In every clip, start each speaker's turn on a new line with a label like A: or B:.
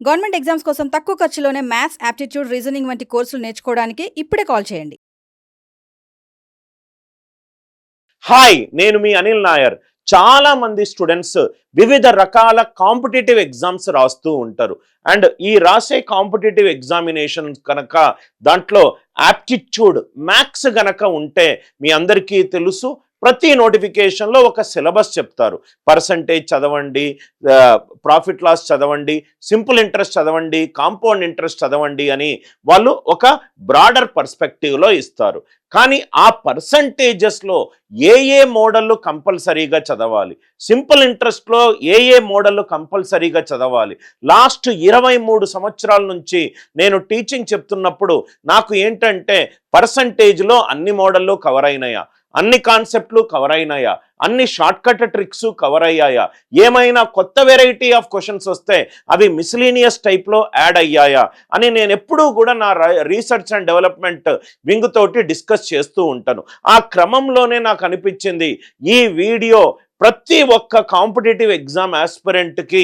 A: Government exams కోసం తక్కువ ఖర్చులోనే maths, aptitude, reasoning వంటి కోర్సులు నేర్చుకోవడానికి ఇప్పుడే కాల్ చేయండి.
B: హాయ్, నేను మీ అనిల్ నాయర్. చాలా మంది స్టూడెంట్స్ వివిధ రకాల కాంపిటేటివ్ ఎగ్జామ్స్ రాస్తూ ఉంటారు. అండ్ ఈ రాసే కాంపిటేటివ్ ఎగ్జామినేషన్ కనుక దాంట్లో యాప్టిట్యూడ్ మ్యాథ్స్ గనక ఉంటే మీ అందరికీ తెలుసు, ప్రతి నోటిఫికేషన్లో ఒక సిలబస్ చెప్తారు. పర్సంటేజ్ చదవండి, ప్రాఫిట్ లాస్ చదవండి, సింపుల్ ఇంట్రెస్ట్ చదవండి, కాంపౌండ్ ఇంట్రెస్ట్ చదవండి అని వాళ్ళు ఒక బ్రాడర్ పర్స్పెక్టివ్లో ఇస్తారు. కానీ ఆ పర్సంటేజెస్లో ఏ మోడళ్ళు కంపల్సరీగా చదవాలి, సింపుల్ ఇంట్రెస్ట్లో ఏ మోడళ్ళు కంపల్సరీగా చదవాలి. లాస్ట్ 23 సంవత్సరాల నుంచి నేను టీచింగ్ చెప్తున్నప్పుడు నాకు ఏంటంటే పర్సంటేజ్లో అన్ని మోడళ్ళు కవర్ అయినాయా, అన్ని కాన్సెప్ట్లు కవర్ అయినాయా, అన్ని షార్ట్ కట్ ట్రిక్స్ కవర్ అయ్యాయా, ఏమైనా కొత్త వెరైటీ ఆఫ్ క్వశ్చన్స్ వస్తే అవి మిస్లీనియస్ టైప్లో యాడ్ అయ్యాయా అని నేను ఎప్పుడూ కూడా నా రీసెర్చ్ అండ్ డెవలప్మెంట్ వింగ్ తోటి డిస్కస్ చేస్తూ ఉంటాను. ఆ క్రమంలోనే నాకు అనిపించింది ఈ వీడియో ప్రతి ఒక్క కాంపిటేటివ్ ఎగ్జామ్ ఆస్పిరెంట్కి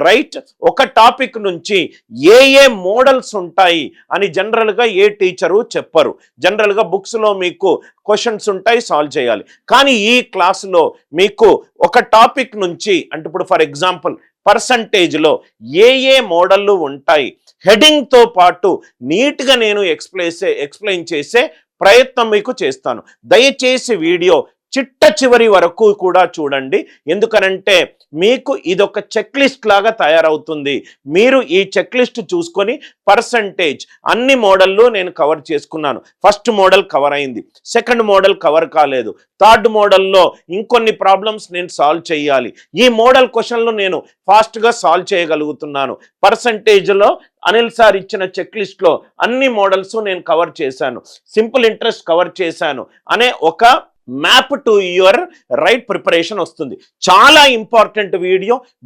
B: రైట్ ఒక టాపిక్ నుంచి ఏ మోడల్స్ ఉంటాయి అని జనరల్గా ఏ టీచరు చెప్పరు. జనరల్గా బుక్స్లో మీకు క్వశ్చన్స్ ఉంటాయి, సాల్వ్ చేయాలి. కానీ ఈ క్లాసులో మీకు ఒక టాపిక్ నుంచి, అంటే ఇప్పుడు ఫర్ ఎగ్జాంపుల్ పర్సంటేజ్లో ఏ మోడళ్ళు ఉంటాయి హెడింగ్తో పాటు నీట్గా నేను ఎక్స్ప్లెయిన్ చేసే ప్రయత్నం మీకు చేస్తాను. దయచేసి వీడియో చిట్ట చివరి వరకు కూడా చూడండి. ఎందుకనంటే మీకు ఇదొక చెక్ లిస్ట్ లాగా తయారవుతుంది. మీరు ఈ చెక్ లిస్ట్ చూసుకొని పర్సంటేజ్ అన్ని మోడళ్ళు నేను కవర్ చేసుకున్నాను. ఫస్ట్ మోడల్ కవర్ అయింది, సెకండ్ మోడల్ కవర్ కాలేదు, థర్డ్ మోడల్లో ఇంకొన్ని ప్రాబ్లమ్స్ నేను సాల్వ్ చేయాలి. ఈ మోడల్ క్వశ్చన్లు నేను ఫాస్ట్గా సాల్వ్ చేయగలుగుతున్నాను. పర్సంటేజ్లో అనిల్ సార్ ఇచ్చిన చెక్ లిస్ట్లో అన్ని మోడల్స్ నేను కవర్ చేశాను, సింపుల్ ఇంట్రెస్ట్ కవర్ చేశాను అనే ఒక map to your right preparation వస్తుంది. చాలా ఇంపార్టెంట్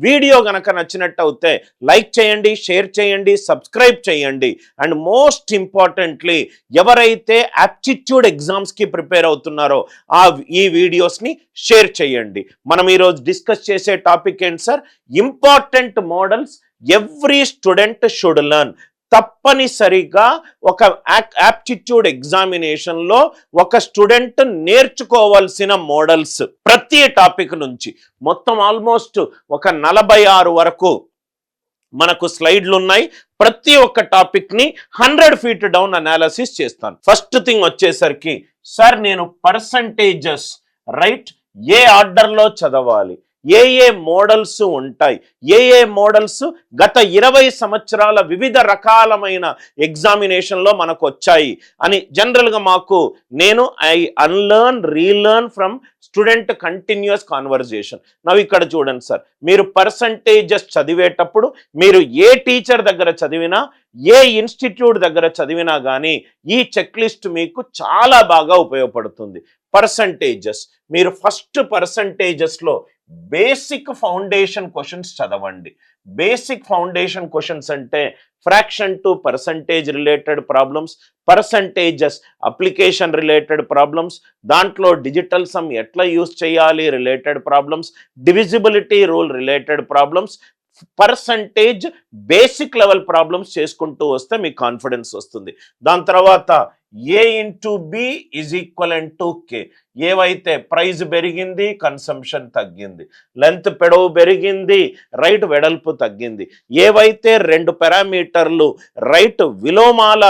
B: వీడియో గనక నచ్చినట్టు అవుతే లైక్ చేయండి, షేర్ చేయండి, సబ్స్క్రైబ్ చేయండి. అండ్ మోస్ట్ ఇంపార్టెంట్లీ ఎవరైతే యాప్టిట్యూడ్ ఎగ్జామ్స్కి ప్రిపేర్ అవుతున్నారో ఈ వీడియోస్ని షేర్ చేయండి. మనం ఈరోజు డిస్కస్ చేసే టాపిక్ ఏంటి sir? Important models every student should learn. తప్పనిసరిగా ఒక యాప్టిట్యూడ్ ఎగ్జామినేషన్లో ఒక స్టూడెంట్ నేర్చుకోవాల్సిన మోడల్స్ ప్రతి టాపిక్ నుంచి మొత్తం ఆల్మోస్ట్ ఒక 46 వరకు మనకు స్లైడ్లు ఉన్నాయి. ప్రతి ఒక్క టాపిక్ని 100 ఫీట్ డౌన్ అనాలిసిస్ చేస్తాను. ఫస్ట్ థింగ్ వచ్చేసరికి సార్ నేను పర్సంటేజెస్ రైట్ ఏ ఆర్డర్లో చదవాలి, ఏ మోడల్స్ ఉంటాయి, ఏ మోడల్స్ గత 20 సంవత్సరాల వివిధ రకాలమైన ఎగ్జామినేషన్లో మనకు వచ్చాయి అని జనరల్గా నేను I unlearn relearn from student continuous conversation. నవ్వు ఇక్కడ చూడండి సార్, మీరు పర్సంటేజెస్ చదివేటప్పుడు మీరు ఏ టీచర్ దగ్గర చదివినా, ఏ ఇన్స్టిట్యూట్ దగ్గర చదివినా కానీ ఈ చెక్ లిస్ట్ మీకు చాలా బాగా ఉపయోగపడుతుంది. పర్సంటేజెస్ మీరు ఫస్ట్ పర్సంటేజెస్లో బేసిక్ ఫౌండేషన్ క్వశ్చన్స్ చదవండి. బేసిక్ ఫౌండేషన్ క్వశ్చన్స్ అంటే fraction to percentage related problems, percentages application related problems, దాంట్లో డిజిటల్ సమ్ ఎట్లా యూజ్ చేయాలి related problems, divisibility rule related problems, percentage basic level problems చేసుకుంటూ వస్తే మీకు కాన్ఫిడెన్స్ వస్తుంది. దాని తర్వాత A into B is equivalent to K. ఏవైతే ప్రైస్ పెరిగింది, కన్సంప్షన్ తగ్గింది, లెంత్ పెడవు పెరిగింది, రైట్ వెడల్పు తగ్గింది, ఏవైతే 2 పారామీటర్లు రైట్ విలోమాల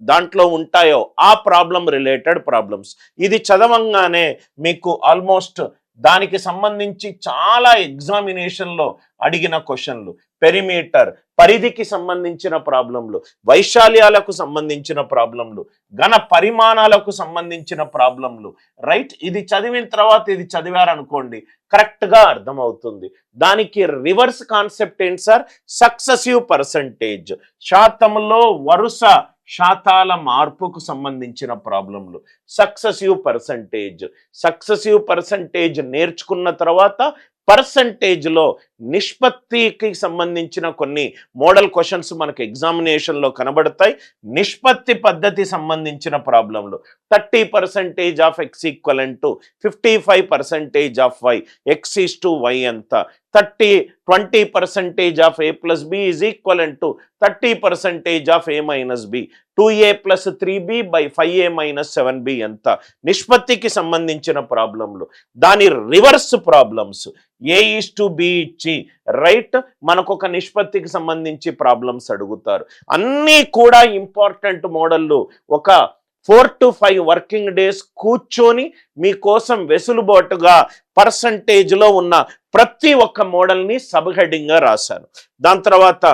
B: దాంట్లో ఉంటాయో ఆ ప్రాబ్లం రిలేటెడ్ ప్రాబ్లమ్స్. ఇది చదవంగానే మీకు ఆల్మోస్ట్ దానికి సంబంధించి చాలా ఎగ్జామినేషన్లో అడిగిన క్వశ్చన్లు, పెరిమీటర్ పరిధికి సంబంధించిన ప్రాబ్లంలు, వైశాల్యాలకు సంబంధించిన ప్రాబ్లంలు, ఘన పరిమాణాలకు సంబంధించిన ప్రాబ్లంలు రైట్ ఇది చదివిన తర్వాత ఇది చదివారనుకోండి కరెక్ట్గా అర్థమవుతుంది. దానికి రివర్స్ కాన్సెప్ట్ ఏంటి సార్? సక్సెసివ్ పర్సంటేజ్, శాతంలో వరుస శాతాల మార్పుకు సంబంధించిన ప్రాబ్లంలు, సక్సెసివ్ పర్సంటేజ్ నేర్చుకున్న తర్వాత పర్సంటేజ్లో నిష్పత్తికి సంబంధించిన కొన్ని మోడల్ క్వశ్చన్స్ మనకు ఎగ్జామినేషన్లో కనబడతాయి. నిష్పత్తి పద్ధతి సంబంధించిన ప్రాబ్లంలు 30% of x equivalent to 55% of y, x is to y ఎంత, 20% of a plus b is equivalent to 30% of a minus b. 2a plus 3b by 5a minus 7b ఎంత నిష్పత్తికి సంబంధించిన ప్రాబ్లంలు. దాని రివర్స్ ప్రాబ్లమ్స్ a:b ఇచ్చి right మనకు ఒక నిష్పత్తికి సంబంధించి ప్రాబ్లమ్స్ అడుగుతారు. అన్నీ కూడా ఇంపార్టెంట్ మోడళ్ళు. ఒక 4 to 5 వర్కింగ్ డేస్ కూర్చొని మీకోసం వెసులుబాటుగా పర్సంటేజ్లో ఉన్న ప్రతి ఒక్క మోడల్ని సబ్ హెడ్డింగ్గా రాశాను. దాని తర్వాత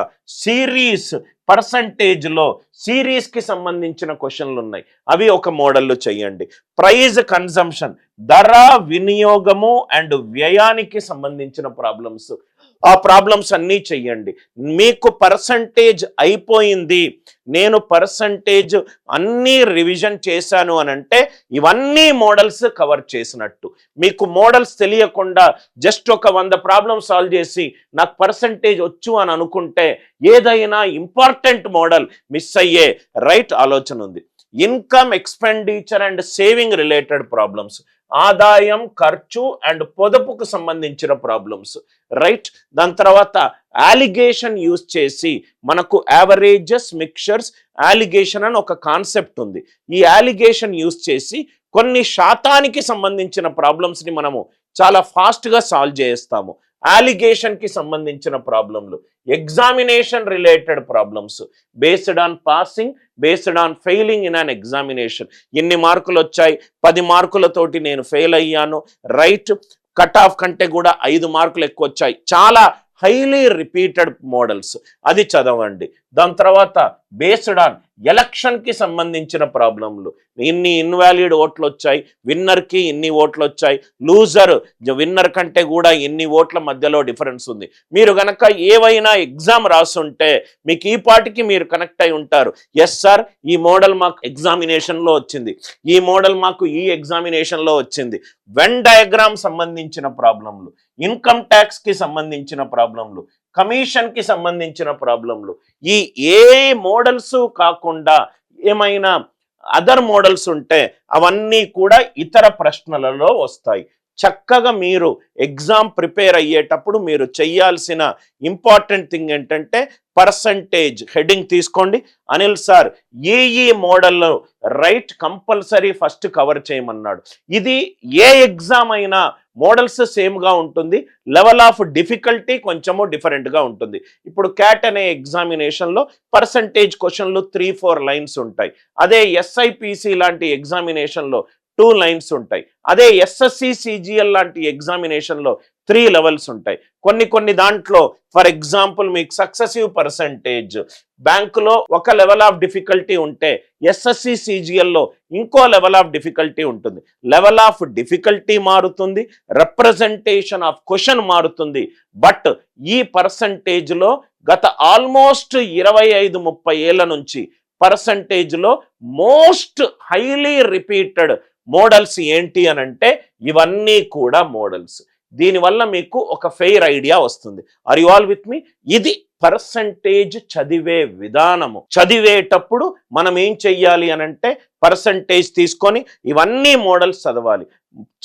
B: సిరీస్ పర్సంటేజ్లో సిరీస్కి సంబంధించిన క్వశ్చన్లు ఉన్నాయి, అవి ఒక మోడల్లో చేయండి. ప్రైజ్ కన్జంప్షన్ ధర వినియోగము అండ్ వ్యయానికి సంబంధించిన ప్రాబ్లమ్స్, ఆ ప్రాబ్లమ్స్ అన్నీ చెయ్యండి. మీకు పర్సంటేజ్ అయిపోయింది, నేను పర్సంటేజ్ అన్నీ రివిజన్ చేశాను అని అంటే ఇవన్నీ మోడల్స్ కవర్ చేసినట్టు. మీకు మోడల్స్ తెలియకుండా జస్ట్ ఒక 100 ప్రాబ్లమ్ సాల్వ్ చేసి నాకు పర్సంటేజ్ వచ్చు అని అనుకుంటే ఏదైనా ఇంపార్టెంట్ మోడల్ మిస్ అయ్యే రైట్ ఆలోచన ఉంది. Income expenditure and saving related problems, ఆదాయం ఖర్చు అండ్ పొదుపుకు సంబంధించిన ప్రాబ్లమ్స్ రైట్. దాని తర్వాత అలిగేషన్ యూజ్ చేసి మనకు యావరేజెస్ మిక్చర్స్ అలిగేషన్ అని ఒక కాన్సెప్ట్ ఉంది. ఈ అలిగేషన్ యూజ్ చేసి కొన్ని శాతానికి సంబంధించిన ప్రాబ్లమ్స్ని మనము చాలా ఫాస్ట్గా సాల్వ్ చేస్తాము. అలిగేషన్కి సంబంధించిన ప్రాబ్లంలు, examination related problems based on passing, based on failing in an examination. ఎన్ని మార్కులు వచ్చాయి, 10 మార్కులతోటి నేను ఫెయిల్ అయ్యాను రైట్, కట్ ఆఫ్ కంటే కూడా 5 మార్కులు ఎక్కువ వచ్చాయి. చాలా హైలీ రిపీటెడ్ మోడల్స్, అది చదవండి. దాని తర్వాత బేస్డ్ ఆన్ ఎలక్షన్కి సంబంధించిన ప్రాబ్లంలు, ఇన్ని ఇన్వాలిడ్ ఓట్లు వచ్చాయి, విన్నర్కి ఇన్ని ఓట్లు వచ్చాయి, లూజర్ విన్నర్ కంటే కూడా ఎన్ని ఓట్ల మధ్యలో డిఫరెన్స్ ఉంది. మీరు గనక ఏవైనా ఎగ్జామ్ రాసుంటే మీకు ఈ పాటికి మీరు కనెక్ట్ అయి ఉంటారు. ఎస్ సార్, ఈ మోడల్ మాకు ఎగ్జామినేషన్లో వచ్చింది, ఈ మోడల్ మాకు ఈ ఎగ్జామినేషన్లో వచ్చింది. వెన్ డయాగ్రామ్ సంబంధించిన ప్రాబ్లంలు, ఇన్కమ్ ట్యాక్స్కి సంబంధించిన ప్రాబ్లంలు, కమిషన్కి సంబంధించిన ప్రాబ్లంలు, ఈ ఏ మోడల్స్ కాకుండా ఏమైనా అదర్ మోడల్స్ ఉంటే అవన్నీ కూడా ఇతర ప్రశ్నలలో వస్తాయి. చక్కగా మీరు ఎగ్జామ్ ప్రిపేర్ అయ్యేటప్పుడు మీరు చేయాల్సిన ఇంపార్టెంట్ థింగ్ ఏంటంటే పర్సంటేజ్ హెడ్డింగ్ తీసుకోండి. అనిల్ సార్ ఈ మోడల్లో రైట్ కంపల్సరీ ఫస్ట్ కవర్ చేయమన్నాడు. ఇది ఏ ఎగ్జామ్ అయినా మోడల్స్ సేమ్గా ఉంటుంది, లెవెల్ ఆఫ్ డిఫికల్టీ కొంచెము డిఫరెంట్గా ఉంటుంది. ఇప్పుడు క్యాట్ అనే ఎగ్జామినేషన్లో పర్సంటేజ్ క్వశ్చన్లు 3-4 లైన్స్ ఉంటాయి. అదే ఎస్ఐపిసి లాంటి ఎగ్జామినేషన్లో 2 లైన్స్ ఉంటాయి. అదే ఎస్ఎస్సి సిజిఎల్ లాంటి ఎగ్జామినేషన్లో 3 లెవెల్స్ ఉంటాయి. కొన్ని దాంట్లో ఫర్ ఎగ్జాంపుల్ మీకు సక్సెసివ్ పర్సంటేజ్ బ్యాంకులో ఒక లెవెల్ ఆఫ్ డిఫికల్టీ ఉంటే ఎస్ఎస్సి సిజిఎల్లో ఇంకో లెవెల్ ఆఫ్ డిఫికల్టీ ఉంటుంది. లెవెల్ ఆఫ్ డిఫికల్టీ మారుతుంది, రిప్రజెంటేషన్ ఆఫ్ క్వశ్చన్ మారుతుంది. బట్ ఈ పర్సంటేజ్లో గత ఆల్మోస్ట్ 25-30 ఏళ్ల నుంచి పర్సంటేజ్లో మోస్ట్ హైలీ రిపీటెడ్ మోడల్స్ ఏంటి అని అంటే ఇవన్నీ కూడా మోడల్స్. దీనివల్ల మీకు ఒక ఫెయిర్ ఐడియా వస్తుంది. ఆర్ యు ఆల్ విత్ మీ? ఇది పర్సంటేజ్ చదివే విధానము. చదివేటప్పుడు మనం ఏం చెయ్యాలి అని అంటే పర్సంటేజ్ తీసుకొని ఇవన్నీ మోడల్స్ చదవాలి.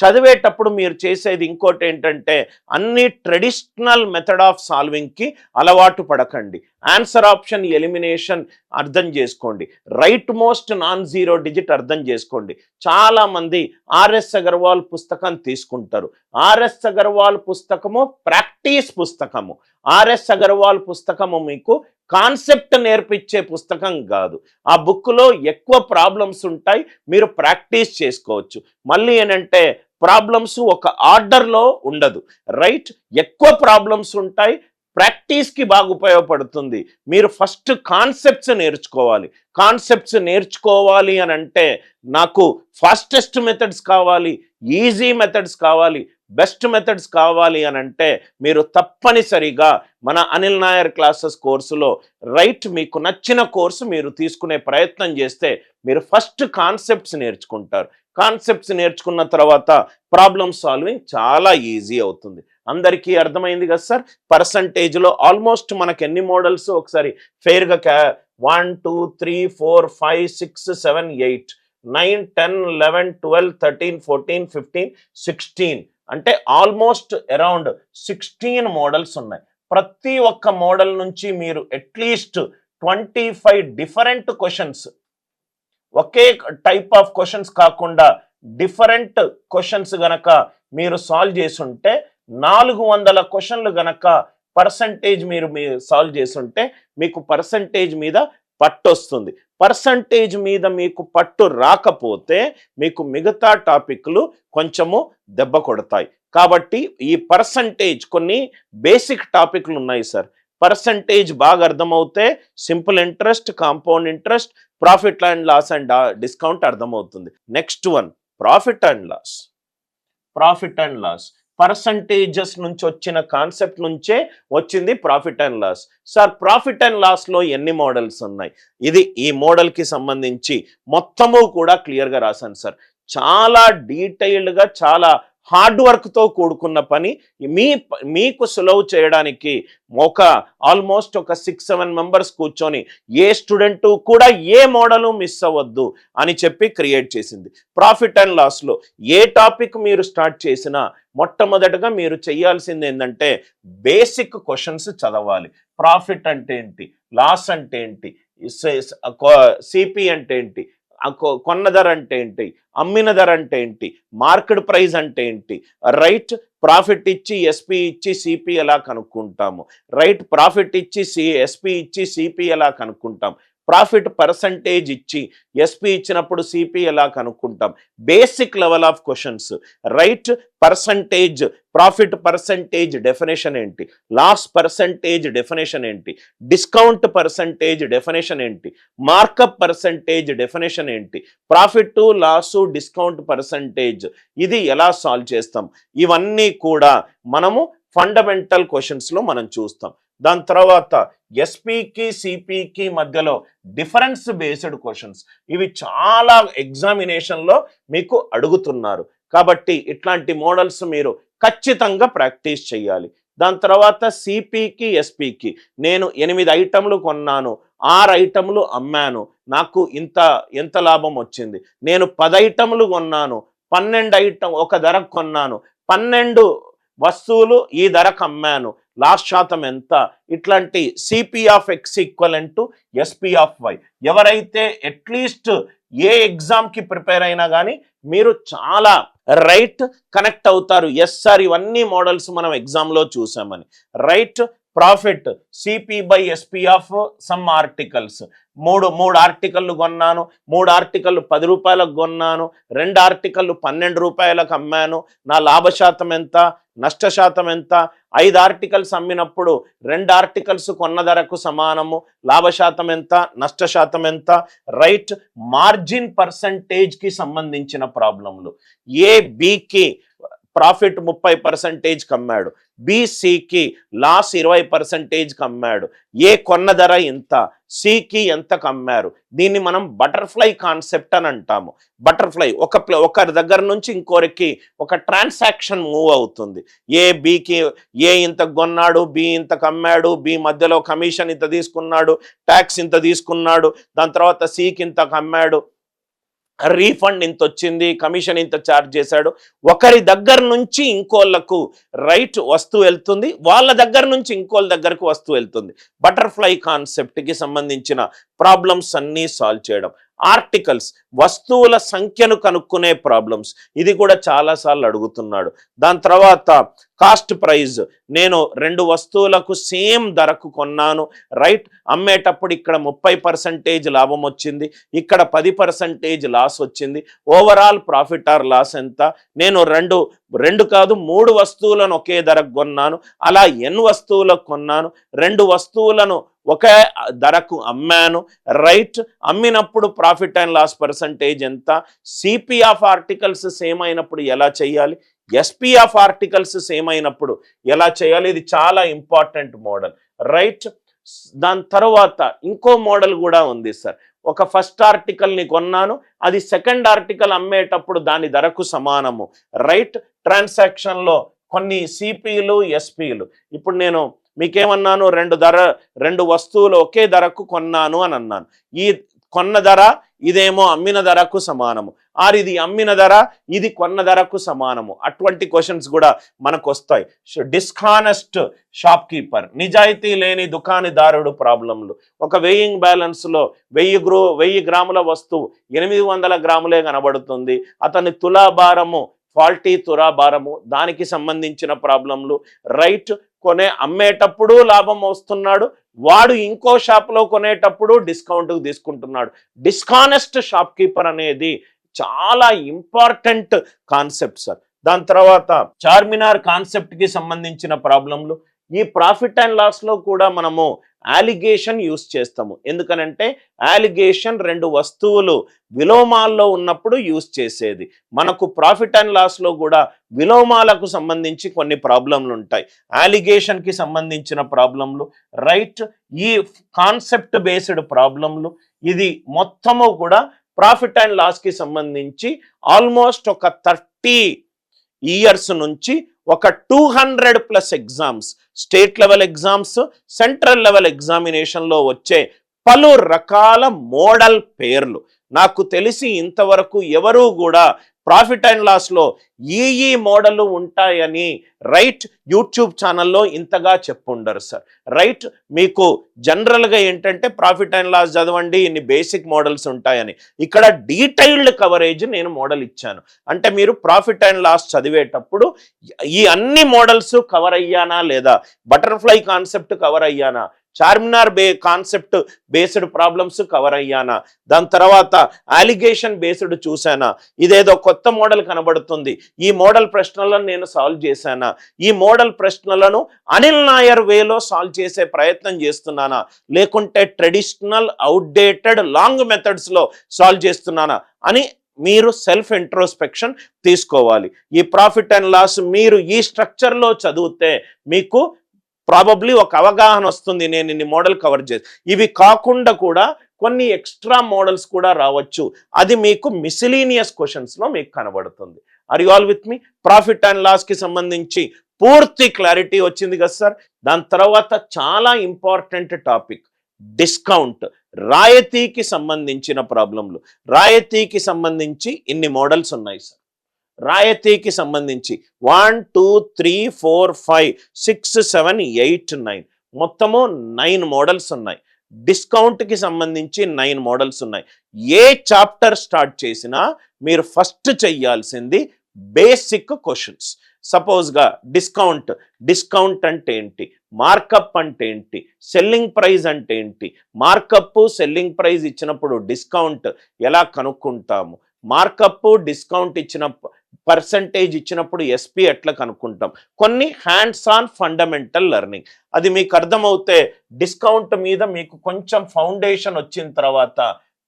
B: చదివేటప్పుడు మీరు చేసేది ఇంకోటి ఏంటంటే అన్ని ట్రెడిషనల్ మెథడ్ ఆఫ్ సాల్వింగ్కి అలవాటు పడకండి. ఆన్సర్ ఆప్షన్ ఎలిమినేషన్ అర్థం చేసుకోండి, right most non zero digit అర్థం చేసుకోండి. చాలామంది ఆర్ఎస్ అగర్వాల్ పుస్తకం తీసుకుంటారు. ఆర్ఎస్ అగర్వాల్ పుస్తకము ప్రాక్టీస్ పుస్తకము. ఆర్ఎస్ అగర్వాల్ పుస్తకము మీకు కాన్సెప్ట్ నేర్పించే పుస్తకం కాదు. ఆ బుక్లో ఎక్కువ ప్రాబ్లమ్స్ ఉంటాయి, మీరు ప్రాక్టీస్ చేసుకోవచ్చు. మళ్ళీ ఏంటంటే ప్రాబ్లమ్స్ ఒక ఆర్డర్లో ఉండదు రైట్, ఎక్కువ ప్రాబ్లమ్స్ ఉంటాయి. ప్రాక్టీస్కి బాగా ఉపయోగపడుతుంది. మీరు ఫస్ట్ కాన్సెప్ట్స్ నేర్చుకోవాలి. కాన్సెప్ట్స్ నేర్చుకోవాలి అని అంటే నాకు ఫాస్టెస్ట్ మెథడ్స్ కావాలి, ఈజీ మెథడ్స్ కావాలి, బెస్ట్ మెథడ్స్ కావాలి అని అంటే మీరు తప్పనిసరిగా మన అనిల్ నాయర్ క్లాసెస్ కోర్సులో రైట్ మీకు నచ్చిన కోర్సు మీరు తీసుకునే ప్రయత్నం చేస్తే మీరు ఫస్ట్ కాన్సెప్ట్స్ నేర్చుకుంటారు. కాన్సెప్ట్స్ నేర్చుకున్న తర్వాత ప్రాబ్లమ్ సాల్వింగ్ చాలా ఈజీ అవుతుంది. అందరికీ అర్థమైంది కదా సార్? పర్సంటేజ్లో ఆల్మోస్ట్ మనకు ఎన్ని మోడల్స్ ఒకసారి ఫెయిర్గా 1 2 3 4 5 6 7 8 9 10 11 12 13 14 15 16 అంటే ఆల్మోస్ట్ అరౌండ్ 16 మోడల్స్ ఉన్నాయి. ప్రతి ఒక్క మోడల్ నుంచి మీరు at least 25 different questions, okay type of questions కాకుండా డిఫరెంట్ క్వశ్చన్స్ గనక మీరు సాల్వ్ చేసుంటే 400 క్వశ్చన్లు గనక పర్సంటేజ్ మీరు సాల్వ్ చేసుంటే మీకు పర్సంటేజ్ మీద పట్టు వస్తుంది. పర్సంటేజ్ మీద మీకు పట్టు రాకపోతే మీకు మిగతా టాపిక్లు కొంచెము దెబ్బ కొడతాయి. కాబట్టి ఈ పర్సంటేజ్ కొన్ని బేసిక్ టాపిక్లు ఉన్నాయి సార్. పర్సంటేజ్ బాగా అర్థమవుతే simple interest, compound interest, profit and loss and discount అర్థమవుతుంది. Next one profit and loss. Profit and loss percentages నుంచి వచ్చిన కాన్సెప్ట్ నుంచే వచ్చింది profit and loss. Sir profit and loss లో ఎన్ని మోడల్స్ ఉన్నాయి? ఇది ఈ మోడల్ కి సంబంధించి మొత్తము కూడా క్లియర్ గా రాశాను సార్. చాలా డీటెయిల్డ్ గా, చాలా హార్డ్ వర్క్ తో కూడుకున్న పని. మీకు సులువు చేయడానికి ఆల్మోస్ట్ ఒక 6-7 మెంబర్స్ కూర్చొని ఏ స్టూడెంట్ కూడా ఏ మోడల్ మిస్ అవ్వద్దు అని చెప్పి క్రియేట్ చేసింది. ప్రాఫిట్ అండ్ లాస్ లో ఏ టాపిక్ మీరు స్టార్ట్ చేసినా మొట్టమొదటగా మీరు చేయాల్సింది ఏంటంటే బేసిక్ క్వశ్చన్స్ చదవాలి. ప్రాఫిట్ అంటే ఏంటి, లాస్ అంటే ఏంటి, సిపి అంటే ఏంటి, కొన్న ధర అంటే ఏంటి, అమ్మిన ధర అంటే ఏంటి, మార్కెట్ ప్రైస్ అంటే ఏంటి, రైట్ ప్రాఫిట్ ఇచ్చి ఎస్పి ఇచ్చి సిపి ఎలా కనుక్కుంటాము, రైట్ ప్రాఫిట్ ఇచ్చి ఎస్పి ఇచ్చి సిపి ఎలా కనుక్కుంటాం, ప్రాఫిట్ పర్సంటేజ్ ఇచ్చి ఎస్పి ఇచ్చినప్పుడు సిపి ఎలా కనుక్కుంటాం, basic level of questions, right percentage, profit percentage definition ఏంటి, లాస్ పర్సంటేజ్ డెఫినేషన్ ఏంటి, డిస్కౌంట్ పర్సంటేజ్ డెఫినేషన్ ఏంటి, మార్కప్ పర్సంటేజ్ డెఫినేషన్ ఏంటి, ప్రాఫిట్ లాసు డిస్కౌంట్ పర్సంటేజ్ ఇది ఎలా సాల్వ్ చేస్తాం, ఇవన్నీ కూడా మనము ఫండమెంటల్ క్వశ్చన్స్ లో మనం చూస్తాం. దాని తర్వాత ఎస్పీకి సిపికి మధ్యలో డిఫరెన్స్ బేస్డ్ క్వశ్చన్స్, ఇవి చాలా ఎగ్జామినేషన్లో మీకు అడుగుతున్నారు. కాబట్టి ఇట్లాంటి మోడల్స్ మీరు ఖచ్చితంగా ప్రాక్టీస్ చేయాలి. దాని తర్వాత సిపికి ఎస్పీకి నేను 8 ఐటమ్లు కొన్నాను, 6 ఐటమ్లు అమ్మాను, నాకు ఎంత లాభం వచ్చింది. నేను 10 ఐటమ్లు కొన్నాను, 12 ఐటమ్ ఒక ధరకు కొన్నాను, 12 వస్తువులు ఈ ధరకు అమ్మాను, లాస్ట్ శాతం ఎంత. ఇట్లాంటి CP of X equivalent to SP of Y. ఎవరైతే అట్లీస్ట్ ఏ ఎగ్జామ్కి ప్రిపేర్ అయినా కానీ మీరు చాలా రైట్ కనెక్ట్ అవుతారు. ఎస్ సార్ ఇవన్నీ మోడల్స్ మనం ఎగ్జామ్లో చూసామని. Right profit CP by SP of some articles, మూడు ఆర్టికల్లు కొన్నాను, 3 ఆర్టికల్లు 10 రూపాయలకు కొన్నాను, 2 ఆర్టికల్లు 12 రూపాయలకు అమ్మాను, నా లాభ శాతం ఎంత, నష్ట శాతం ఎంత, 5 ఆర్టికల్స్ అమ్మినప్పుడు 2 ఆర్టికల్స్ కొన్న ధరకు సమానము, లాభ శాతం ఎంత, నష్ట శాతం ఎంత, రైట్ మార్జిన్ పర్సంటేజ్కి సంబంధించిన ప్రాబ్లంలు. ఏ బికి ప్రాఫిట్ 30% కమ్మాడు, బిసికి లాస్ 20% కమ్మాడు, ఏ కొన్న ధర ఎంత, సికి ఎంత కమ్మారు. దీన్ని మనం బటర్ఫ్లై కాన్సెప్ట్ అని అంటాము. బటర్ఫ్లై ఒకరి దగ్గర నుంచి ఇంకోరికి ఒక ట్రాన్సాక్షన్ మూవ్ అవుతుంది. బికి ఇంత కొన్నాడు, బి ఇంత కమ్మాడు, బి మధ్యలో కమిషన్ ఇంత తీసుకున్నాడు, ట్యాక్స్ ఇంత తీసుకున్నాడు, దాని తర్వాత సికి ఇంత కమ్మాడు, రీఫండ్ ఇంత వచ్చింది, కమిషన్ ఇంత ఛార్జ్ చేశాడు. ఒకరి దగ్గర నుంచి ఇంకోళ్ళకు రైట్ వస్తువు వెళ్తుంది, వాళ్ళ దగ్గర నుంచి ఇంకోళ్ళ దగ్గరకు వస్తువు వెళ్తుంది. బటర్ఫ్లై కాన్సెప్ట్కి సంబంధించిన ప్రాబ్లమ్స్ అన్నీ సాల్వ్ చేయడం. ఆర్టికల్స్ వస్తువుల సంఖ్యను కనుక్కునే ప్రాబ్లమ్స్, ఇది కూడా చాలాసార్లు అడుగుతున్నాడు. దాని తర్వాత కాస్ట్ ప్రైజ్, నేను 2 వస్తువులకు సేమ్ ధరకు కొన్నాను, రైట్ అమ్మేటప్పుడు ఇక్కడ 30% లాభం వచ్చింది, ఇక్కడ 10% లాస్ వచ్చింది, ఓవరాల్ ప్రాఫిట్ ఆర్ లాస్ ఎంత. నేను రెండు కాదు 3 వస్తువులను ఒకే ధరకు కొన్నాను, అలా n వస్తువులకు కొన్నాను, 2 వస్తువులను ఒకే ధరకు అమ్మాను, రైట్ అమ్మినప్పుడు ప్రాఫిట్ అండ్ లాస్ పర్సంటేజ్ ఎంత. సిపి ఆఫ్ ఆర్టికల్స్ సేమ్ అయినప్పుడు ఎలా చేయాలి, ఎస్పి ఆఫ్ ఆర్టికల్స్ సేమ్ అయినప్పుడు ఎలా చేయాలి. ఇది చాలా ఇంపార్టెంట్ మోడల్, రైట్. దాని తర్వాత ఇంకో మోడల్ కూడా ఉంది సార్. ఒక ఫస్ట్ ఆర్టికల్ని కొన్నాను, అది సెకండ్ ఆర్టికల్ అమ్మేటప్పుడు దాని ధరకు సమానము, రైట్. ట్రాన్సాక్షన్లో కొన్ని సిపిలు ఎస్పీలు. ఇప్పుడు నేను మీకేమన్నాను, 2 వస్తువులు ఒకే ధరకు కొన్నాను అని అన్నాను. ఈ కొన్న ధర ఇదేమో అమ్మిన ధరకు సమానము, ఆర్ ఇది అమ్మిన ధర ఇది కొన్న ధరకు సమానము. అటువంటి క్వశ్చన్స్ కూడా మనకు వస్తాయి. డిస్హానెస్ట్ షాప్ కీపర్, నిజాయితీ లేని దుకాణదారుడు ప్రాబ్లంలు. ఒక వెయింగ్ బ్యాలెన్స్లో 1000 గ్రాముల వస్తువు 800 గ్రాములే కనబడుతుంది, అతని తులాభారము ఫాల్టీ తులాభారము, దానికి సంబంధించిన ప్రాబ్లంలు. రైట్, అమ్మేటప్పుడు లాభం వస్తున్నాడు, వాడు ఇంకో షాప్లో కొనేటప్పుడు డిస్కౌంట్ తీసుకుంటున్నాడు. డిస్హానెస్ట్ షాప్ కీపర్ అనేది చాలా ఇంపార్టెంట్ కాన్సెప్ట్ సార్. దాని తర్వాత చార్మినార్ కాన్సెప్ట్ కి సంబంధించిన ప్రాబ్లంలు. ఈ ప్రాఫిట్ అండ్ లాస్ లో కూడా మనము అలిగేషన్ యూస్ చేస్తాము. ఎందుకనంటే అలిగేషన్ 2 వస్తువులు విలోమాల్లో ఉన్నప్పుడు యూస్ చేసేది. మనకు ప్రాఫిట్ అండ్ లాస్ లో కూడా విలోమాలకు సంబంధించి కొన్ని ప్రాబ్లంలు ఉంటాయి, అలిగేషన్ కి సంబంధించిన ప్రాబ్లంలు. రైట్, ఈ కాన్సెప్ట్ బేస్డ్ ప్రాబ్లంలు ఇది మొత్తము కూడా ప్రాఫిట్ అండ్ లాస్ కి సంబంధించి ఆల్మోస్ట్ ఒక 30 ఇయర్స్ నుంచి ఒక 200+ exams, state level exams, central level ఎగ్జామినేషన్లో వచ్చే పలు రకాల మోడల్ పేర్లు. నాకు తెలిసి ఇంతవరకు ఎవరూ కూడా ప్రాఫిట్ అండ్ లాస్లో ఈ మోడల్ ఉంటాయని రైట్ యూట్యూబ్ ఛానల్లో ఇంతగా చెప్పుండరు సార్. రైట్, మీకు జనరల్గా ఏంటంటే ప్రాఫిట్ అండ్ లాస్ చదవండి, ఇన్ని బేసిక్ మోడల్స్ ఉంటాయని. ఇక్కడ డీటెయిల్డ్ కవరేజ్ నేను మోడల్ ఇచ్చాను. అంటే మీరు ప్రాఫిట్ అండ్ లాస్ చదివేటప్పుడు ఈ అన్ని మోడల్స్ కవర్ అయ్యానా లేదా, బటర్ఫ్లై కాన్సెప్ట్ కవర్ అయ్యానా, Charminar concept based problems cover అయ్యానా, దాని తర్వాత అలిగేషన్ బేస్డ్ చూసానా, ఇదేదో కొత్త మోడల్ కనబడుతుంది, ఈ మోడల్ ప్రశ్నలను నేను సాల్వ్ చేశానా, ఈ మోడల్ ప్రశ్నలను అనిల్ నాయర్ వేలో సాల్వ్ చేసే ప్రయత్నం చేస్తున్నానా, లేకుంటే ట్రెడిషనల్ అవుట్డేటెడ్ లాంగ్ మెథడ్స్లో సాల్వ్ చేస్తున్నానా అని మీరు సెల్ఫ్ ఇంట్రోస్పెక్షన్ తీసుకోవాలి. ఈ ప్రాఫిట్ అండ్ లాస్ మీరు ఈ స్ట్రక్చర్లో చదివితే మీకు ప్రాబబ్లీ ఒక అవగాహన వస్తుంది, నేను ఇన్ని మోడల్ కవర్ చేసి. ఇవి కాకుండా కూడా కొన్ని ఎక్స్ట్రా మోడల్స్ కూడా రావచ్చు, అది మీకు మిసిలీనియస్ క్వశ్చన్స్లో మీకు కనబడుతుంది. Are you all with me? Profit and లాస్కి సంబంధించి పూర్తి క్లారిటీ వచ్చింది కదా సార్. దాని తర్వాత చాలా ఇంపార్టెంట్ టాపిక్ డిస్కౌంట్, రాయితీకి సంబంధించిన ప్రాబ్లంలు. రాయితీకి సంబంధించి ఇన్ని మోడల్స్ ఉన్నాయి సార్. రాయితీకి సంబంధించి 1 2 3 4 5 6 7 8 9 మొత్తము 9 మోడల్స్ ఉన్నాయి. డిస్కౌంట్కి సంబంధించి 9 మోడల్స్ ఉన్నాయి. ఏ చాప్టర్ స్టార్ట్ చేసినా మీరు ఫస్ట్ చెయ్యాల్సింది బేసిక్ క్వశ్చన్స్. సపోజ్గా డిస్కౌంట్ అంటే ఏంటి, మార్కప్ అంటే ఏంటి, సెల్లింగ్ ప్రైస్ అంటే ఏంటి, మార్కప్ సెల్లింగ్ ప్రైస్ ఇచ్చినప్పుడు డిస్కౌంట్ ఎలా కనుక్కుంటాము, మార్కప్ డిస్కౌంట్ ఇచ్చిన పర్సంటేజ్ ఇచ్చినప్పుడు ఎస్పీ ఎట్లా కనుక్కుంటాం, కొన్ని హ్యాండ్స్ ఆన్ ఫండమెంటల్ లెర్నింగ్. అది మీకు అర్థమవుతే డిస్కౌంట్ మీద మీకు కొంచెం ఫౌండేషన్ వచ్చిన తర్వాత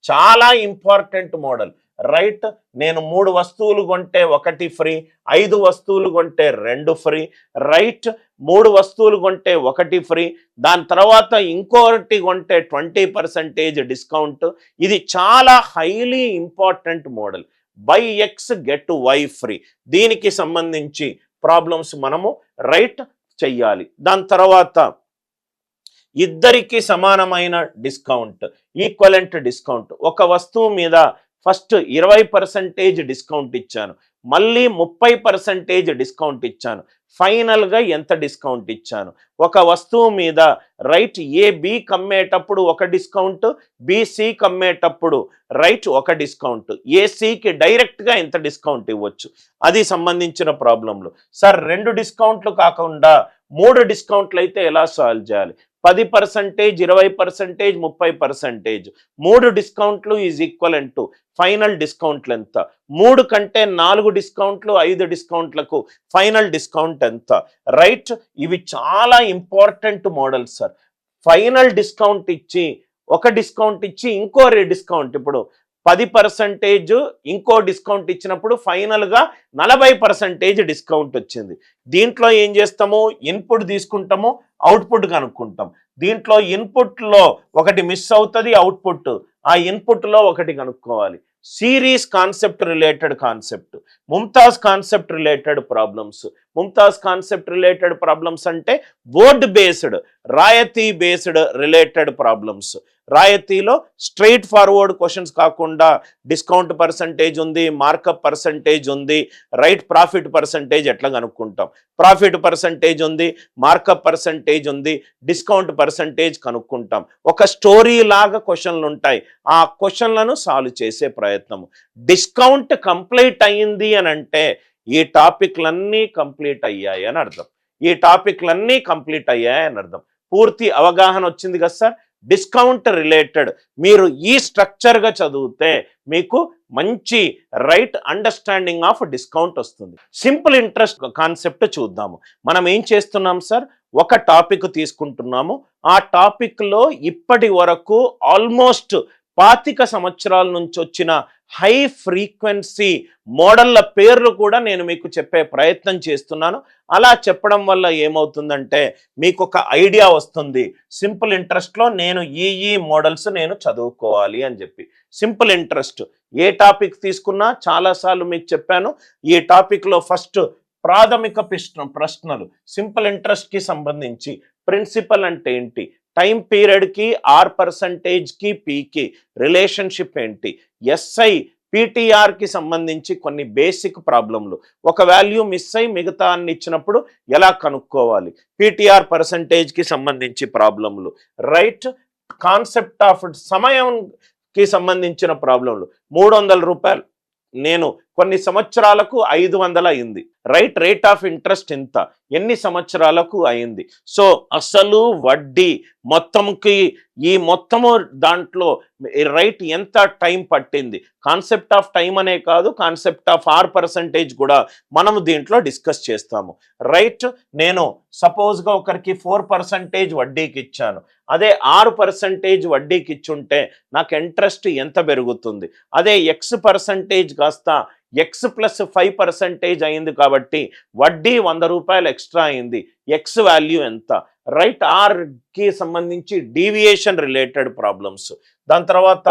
B: చాలా ఇంపార్టెంట్ మోడల్. రైట్, నేను 3 వస్తువులు కొంటే 1 ఫ్రీ, 5 వస్తువులు కొంటే 2 ఫ్రీ. రైట్, 3 వస్తువులు కొంటే 1 ఫ్రీ, దాని తర్వాత ఇంకోటి కొంటే 20% డిస్కౌంట్. ఇది చాలా highly important model. Buy X get Y free, దీనికి సంబంధించి ప్రాబ్లమ్స్ మనము రైట్ చెయ్యాలి. దాని తర్వాత ఇద్దరికి సమానమైన డిస్కౌంట్, ఈక్వలెంట్ డిస్కౌంట్. ఒక వస్తువు మీద ఫస్ట్ 20% డిస్కౌంట్ ఇచ్చాను, మళ్ళీ 30% డిస్కౌంట్ ఇచ్చాను, ఫైనల్గా ఎంత డిస్కౌంట్ ఇచ్చాను. ఒక వస్తువు మీద రైట్ ఏబి కమ్మేటప్పుడు ఒక డిస్కౌంట్, బిసి కమ్మేటప్పుడు రైట్ ఒక డిస్కౌంట్, ఏసీకి డైరెక్ట్గా ఎంత డిస్కౌంట్ ఇవ్వచ్చు, అది సంబంధించిన ప్రాబ్లంలు. సార్ 2 డిస్కౌంట్లు కాకుండా 3 డిస్కౌంట్లు అయితే ఎలా సాల్వ్ చేయాలి? 10%, 20%, 30%. 3 డిస్కౌంట్లు ఈజ్ ఈక్వలెంట్ టు ఫైనల్ డిస్కౌంట్లు ఎంత? 3 కంటే 4 డిస్కౌంట్లు 5 డిస్కౌంట్లకు ఫైనల్ డిస్కౌంట్ ఎంత? రైట్, ఇవి చాలా important models sir. Final discount ఇచ్చి ఒక డిస్కౌంట్ ఇచ్చి ఇంకో డిస్కౌంట్, ఇప్పుడు 10% ఇంకో డిస్కౌంట్ ఇచ్చినప్పుడు ఫైనల్గా 40% డిస్కౌంట్ వచ్చింది. దీంట్లో ఏం చేస్తాము, ఇన్పుట్ తీసుకుంటాము, అవుట్పుట్ కనుక్కుంటాం. దీంట్లో ఇన్పుట్లో ఒకటి మిస్ అవుతుంది, అవుట్పుట్, ఆ ఇన్పుట్లో ఒకటి కనుక్కోవాలి. Series concept related concept. Mumtaz concept related problems. Mumtaz concept related problems అంటే వర్డ్ బేస్డ్, రాయతీ బేస్డ్ రిలేటెడ్ ప్రాబ్లమ్స్. రాయతీలో స్ట్రైట్ ఫార్వర్డ్ క్వశ్చన్స్ కాకుండా డిస్కౌంట్ పర్సంటేజ్ ఉంది, మార్కప్ పర్సంటేజ్ ఉంది, రైట్ ప్రాఫిట్ పర్సంటేజ్ ఎట్లా కనుక్కుంటాం, ప్రాఫిట్ పర్సంటేజ్ ఉంది, మార్కప్ పర్సంటేజ్ ఉంది, డిస్కౌంట్ పర్సంటేజ్ కనుక్కుంటాం. ఒక స్టోరీ లాగా క్వశ్చన్లు ఉంటాయి, ఆ క్వశ్చన్లను సాల్వ్ చేసే ప్రయత్నము. డిస్కౌంట్ కంప్లీట్ అయ్యింది అని అంటే ఈ టాపిక్లన్నీ కంప్లీట్ అయ్యాయి అని అర్థం. ఈ టాపిక్లన్నీ కంప్లీట్ అయ్యాయి అని అర్థం. పూర్తి అవగాహన వచ్చింది కదా సార్. డిస్కౌంట్ రిలేటెడ్ మీరు ఈ స్ట్రక్చర్గా చదివితే మీకు మంచి రైట్ అండర్స్టాండింగ్ ఆఫ్ డిస్కౌంట్ వస్తుంది. సింపుల్ ఇంట్రెస్ట్ కాన్సెప్ట్ చూద్దాము. మనం ఏం చేస్తున్నాం సార్, ఒక టాపిక్ తీసుకుంటున్నాము. ఆ టాపిక్లో ఇప్పటి వరకు ఆల్మోస్ట్ 25 సంవత్సరాల నుంచి వచ్చిన హై ఫ్రీక్వెన్సీ మోడళ్ల పేర్లు కూడా నేను మీకు చెప్పే ప్రయత్నం చేస్తున్నాను. అలా చెప్పడం వల్ల ఏమవుతుందంటే మీకు ఒక ఐడియా వస్తుంది, సింపుల్ ఇంట్రెస్ట్లో నేను ఈ మోడల్స్ నేను చదువుకోవాలి అని చెప్పి. సింపుల్ ఇంట్రెస్ట్ ఏ టాపిక్ తీసుకున్నా చాలాసార్లు మీకు చెప్పాను. ఈ టాపిక్లో ఫస్ట్ ప్రాథమిక ప్రశ్నలు సింపుల్ ఇంట్రెస్ట్కి సంబంధించి ప్రిన్సిపల్ అంటే ఏంటి, టైం పీరియడ్కి R%కి Pకి రిలేషన్షిప్ ఏంటి, ఎస్ఐ పీటీఆర్కి సంబంధించి కొన్ని బేసిక్ ప్రాబ్లంలు, ఒక వాల్యూ మిస్ అయి మిగతా అన్ని ఇచ్చినప్పుడు ఎలా కనుక్కోవాలి, పీటీఆర్ పర్సంటేజ్కి సంబంధించి ప్రాబ్లంలు, రైట్ కాన్సెప్ట్ ఆఫ్ సమయంకి సంబంధించిన ప్రాబ్లంలు. 300 రూపాయలు నేను కొన్ని సంవత్సరాలకు 500 అయింది, రైట్ రేట్ ఆఫ్ ఇంట్రెస్ట్ ఎంత, ఎన్ని సంవత్సరాలకు అయింది. సో అసలు వడ్డీ మొత్తంకి ఈ మొత్తము దాంట్లో రైట్ ఎంత టైం పట్టింది, కాన్సెప్ట్ ఆఫ్ టైం అనే కాదు, కాన్సెప్ట్ ఆఫ్ R% కూడా మనము దీంట్లో డిస్కస్ చేస్తాము. రైట్ నేను సపోజ్గా ఒకరికి 4% వడ్డీకి ఇచ్చాను, అదే 6% వడ్డీకి ఇచ్చుంటే నాకు ఇంట్రెస్ట్ ఎంత పెరుగుతుంది, అదే X% కాస్త X+5% అయింది కాబట్టి వడ్డీ 100 రూపాయలు ఎక్స్ట్రా అయింది, ఎక్స్ వాల్యూ ఎంత, రైట్ ఆర్కి సంబంధించి డీవియేషన్ రిలేటెడ్ ప్రాబ్లమ్స్. దాని తర్వాత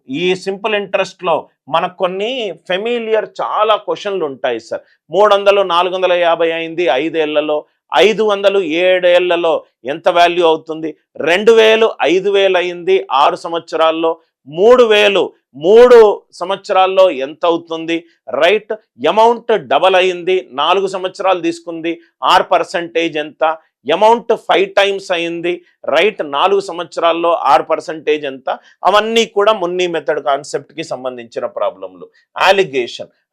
B: ఈ సింపుల్ ఇంట్రెస్ట్లో మనకు కొన్ని ఫెమిలియర్ చాలా క్వశ్చన్లు ఉంటాయి సార్. 300 450 అయింది 5 ఏళ్లలో, 500 7 ఏళ్లలో ఎంత వాల్యూ అవుతుంది, 2000 5000 అయింది 6 సంవత్సరాల్లో, 3000 3 సంవత్సరాల్లో ఎంత అవుతుంది, రైట్ అమౌంట్ డబల్ అయింది 4 సంవత్సరాలు తీసుకుంది, R% ఎంత, అమౌంట్ 5 టైమ్స్ అయింది, రైట్ 4 సంవత్సరాల్లో R% ఎంత, అవన్నీ కూడా మున్నీ మెథడ్ కాన్సెప్ట్కి సంబంధించిన ప్రాబ్లంలు.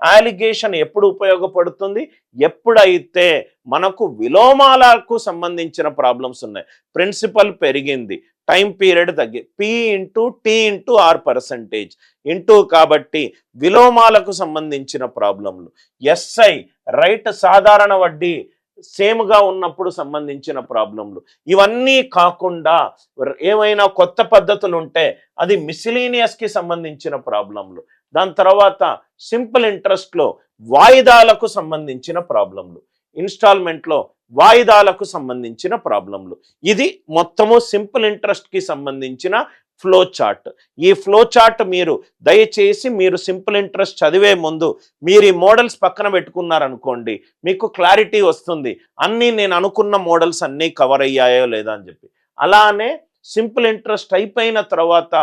B: అలిగేషన్ ఎప్పుడు ఉపయోగపడుతుంది, ఎప్పుడైతే మనకు విలోమాలకు సంబంధించిన ప్రాబ్లమ్స్ ఉన్నాయి, ప్రిన్సిపల్ పెరిగింది, టైం పీరియడ్ తగ్గి P×T×R% ఇంటూ కాబట్టి విలోమాలకు సంబంధించిన ప్రాబ్లంలు. ఎస్ఐ రైట్ సాధారణ వడ్డీ సేమ్గా ఉన్నప్పుడు సంబంధించిన ప్రాబ్లంలు. ఇవన్నీ కాకుండా ఏమైనా కొత్త పద్ధతులు ఉంటే అది మిసిలీనియస్కి సంబంధించిన ప్రాబ్లంలు. దాని తర్వాత సింపుల్ ఇంట్రెస్ట్లో వాయిదాలకు సంబంధించిన ప్రాబ్లంలు, ఇన్స్టాల్మెంట్లో వాయిదాలకు సంబంధించిన ప్రాబ్లంలు. ఇది మొత్తము సింపుల్ ఇంట్రెస్ట్కి సంబంధించిన ఫ్లో చార్ట్. ఈ ఫ్లో చార్ట్ మీరు దయచేసి మీరు సింపుల్ ఇంట్రెస్ట్ చదివే ముందు మీరు ఈ మోడల్స్ పక్కన పెట్టుకున్నారనుకోండి, మీకు క్లారిటీ వస్తుంది అన్నీ నేను అనుకున్న మోడల్స్ అన్నీ కవర్ అయ్యాయో లేదా అని చెప్పి. అలానే సింపుల్ ఇంట్రెస్ట్ అయిపోయిన తర్వాత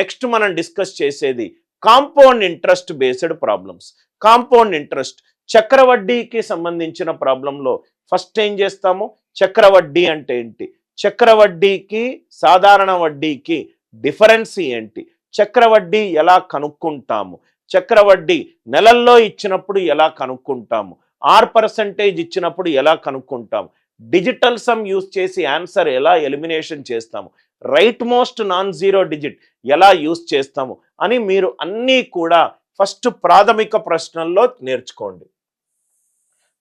B: నెక్స్ట్ మనం డిస్కస్ చేసేది compound interest based problems. Compound interest చక్రవడ్డీకి సంబంధించిన ప్రాబ్లంలో ఫస్ట్ ఏం చేస్తాము, చక్రవడ్డీ అంటే ఏంటి, చక్రవడ్డీకి సాధారణ వడ్డీకి డిఫరెన్స్ ఏంటి, చక్రవడ్డీ ఎలా కనుక్కుంటాము, చక్రవడ్డీ నెలల్లో ఇచ్చినప్పుడు ఎలా కనుక్కుంటాము, R% ఇచ్చినప్పుడు ఎలా కనుక్కుంటాము, డిజిటల్ సమ్ యూజ్ చేసి ఆన్సర్ ఎలా ఎలిమినేషన్ చేస్తాము, right most non zero digit ఎలా యూజ్ చేస్తాము అని మీరు అన్నీ కూడా ఫస్ట్ ప్రాథమిక ప్రశ్నల్లో నేర్చుకోండి.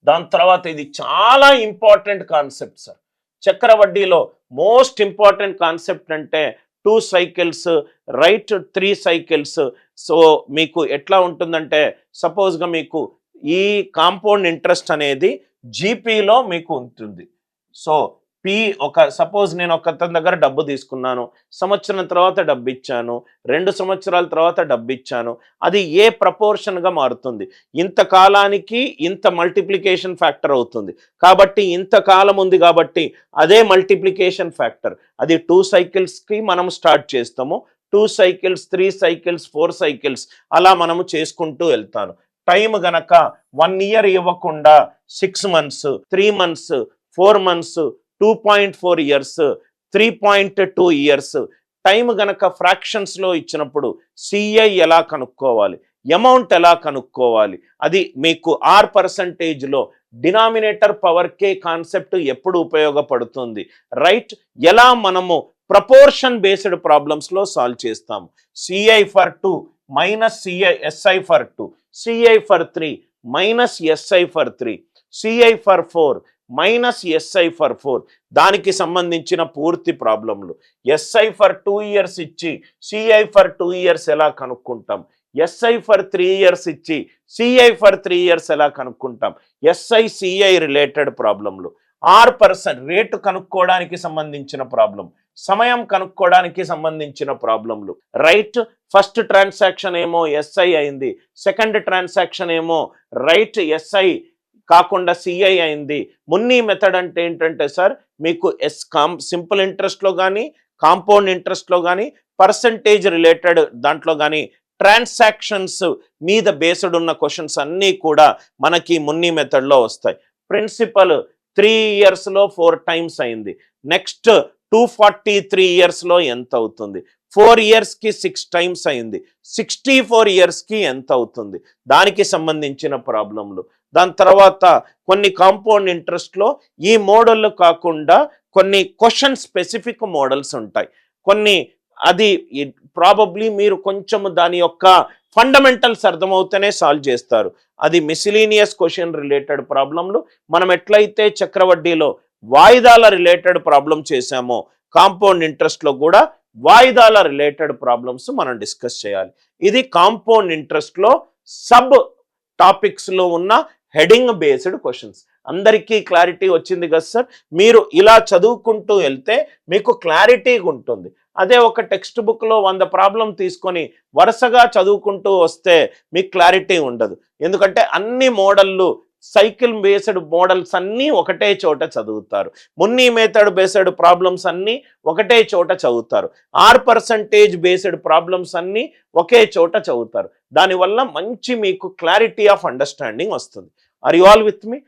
B: దాని తర్వాత ఇది చాలా ఇంపార్టెంట్ కాన్సెప్ట్ సార్. చక్రవడ్డీలో మోస్ట్ ఇంపార్టెంట్ కాన్సెప్ట్ అంటే 2 cycles, రైట్ 3 cycles. సో మీకు ఎట్లా ఉంటుందంటే సపోజ్గా మీకు ఈ కాంపౌండ్ ఇంట్రెస్ట్ అనేది జీపీలో మీకు ఉంటుంది. సో ఒక సపోజ్ నేను ఒక అతని దగ్గర డబ్బు తీసుకున్నాను, సంవత్సరం తర్వాత డబ్బు ఇచ్చాను, 2 సంవత్సరాల తర్వాత డబ్బు ఇచ్చాను, అది ఏ ప్రపోర్షన్గా మారుతుంది? ఇంతకాలానికి ఇంత మల్టిప్లికేషన్ ఫ్యాక్టర్ అవుతుంది, కాబట్టి ఇంతకాలం ఉంది కాబట్టి అదే మల్టిప్లికేషన్ ఫ్యాక్టర్. అది 2 సైకిల్స్కి మనం స్టార్ట్ చేస్తాము, 2 సైకిల్స్, 3 సైకిల్స్, 4 సైకిల్స్ అలా మనము చేసుకుంటూ వెళ్తాను. టైం గనక 1 ఇయర్ ఇవ్వకుండా 6 months, 3 months, 4 months, 2.4 years, 3.2 years time గనక ఫ్రాక్షన్స్లో ఇచ్చినప్పుడు సిఐ ఎలా కనుక్కోవాలి, అమౌంట్ ఎలా కనుక్కోవాలి, అది మీకు ఆర్ పర్సంటేజ్లో డినామినేటర్ పవర్ కే కాన్సెప్ట్ ఎప్పుడు ఉపయోగపడుతుంది, రైట్? ఎలా మనము ప్రపోర్షన్ బేస్డ్ ప్రాబ్లమ్స్లో సాల్వ్ చేస్తాము. CI for 2 minus SI for 2, CI for 3 minus SI for 3, CI for 4 minus SI for 4, దానికి సంబంధించిన పూర్తి ప్రాబ్లంలు. ఎస్ఐ ఫర్ 2 ఇయర్స్ ఇచ్చి సిఐ ఫర్ 2 ఇయర్స్ ఎలా కనుక్కుంటాం, ఎస్ఐ ఫర్ 3 ఇయర్స్ ఇచ్చి సిఐ ఫర్ 3 ఇయర్స్ ఎలా కనుక్కుంటాం, SI CI related ప్రాబ్లంలు. Or person rate కనుక్కోవడానికి సంబంధించిన ప్రాబ్లం, సమయం కనుక్కోవడానికి సంబంధించిన ప్రాబ్లంలు, రైట్? ఫస్ట్ ట్రాన్సాక్షన్ ఏమో ఎస్ఐ అయింది, సెకండ్ ట్రాన్సాక్షన్ ఏమో రైట్ ఎస్ఐ కాకుండా సిఐ అయింది. మున్నీ మెథడ్ అంటే ఏంటంటే సార్, మీకు సింపుల్ ఇంట్రెస్ట్లో కానీ, కాంపౌండ్ ఇంట్రెస్ట్లో కానీ, పర్సంటేజ్ రిలేటెడ్ దాంట్లో కానీ ట్రాన్సాక్షన్స్ మీద బేస్డ్ ఉన్న క్వశ్చన్స్ అన్నీ కూడా మనకి మున్నీ మెథడ్లో వస్తాయి. ప్రిన్సిపల్ 3 ఇయర్స్లో 4 టైమ్స్ అయింది, నెక్స్ట్ 243 ఇయర్స్లో ఎంత అవుతుంది, 4 ఇయర్స్కి 6 టైమ్స్ అయింది, 64 ఇయర్స్కి ఎంత అవుతుంది, దానికి సంబంధించిన ప్రాబ్లంలు. దాని తర్వాత కొన్ని కాంపౌండ్ ఇంట్రెస్ట్లో ఈ మోడల్ కాకుండా కొన్ని క్వశ్చన్ స్పెసిఫిక్ మోడల్స్ ఉంటాయి, కొన్ని అది ప్రాబబ్లీ మీరు కొంచెం దాని యొక్క ఫండమెంటల్స్ అర్థమవుతూనే సాల్వ్ చేస్తారు. అది మిసిలీనియస్ క్వశ్చన్ రిలేటెడ్ ప్రాబ్లంలు. మనం ఎట్లయితే చక్రవడ్డీలో వాయిదాల రిలేటెడ్ ప్రాబ్లం చేశామో, కాంపౌండ్ ఇంట్రెస్ట్లో కూడా వాయిదాల రిలేటెడ్ ప్రాబ్లమ్స్ మనం డిస్కస్ చేయాలి. ఇది కాంపౌండ్ ఇంట్రెస్ట్లో సబ్ టాపిక్స్లో ఉన్న హెడింగ్ బేస్డ్ క్వశ్చన్స్. అందరికీ క్లారిటీ వచ్చింది కదా సార్? మీరు ఇలా చదువుకుంటూ వెళ్తే మీకు క్లారిటీగా ఉంటుంది. అదే ఒక టెక్స్ట్ బుక్లో 100 ప్రాబ్లం తీసుకొని వరుసగా చదువుకుంటూ వస్తే మీకు క్లారిటీ ఉండదు. ఎందుకంటే అన్ని మోడళ్ళు, సైకిల్ బేస్డ్ మోడల్స్ అన్నీ ఒకటే చోట చదువుతారు, మున్నీ మెథడ్ బేస్డ్ ప్రాబ్లమ్స్ అన్నీ ఒకటే చోట చదువుతారు, ఆర్ పర్సంటేజ్ బేస్డ్ ప్రాబ్లమ్స్ అన్నీ ఒకే చోట చదువుతారు. దానివల్ల మంచి మీకు క్లారిటీ ఆఫ్ అండర్స్టాండింగ్ వస్తుంది. Are you all with me?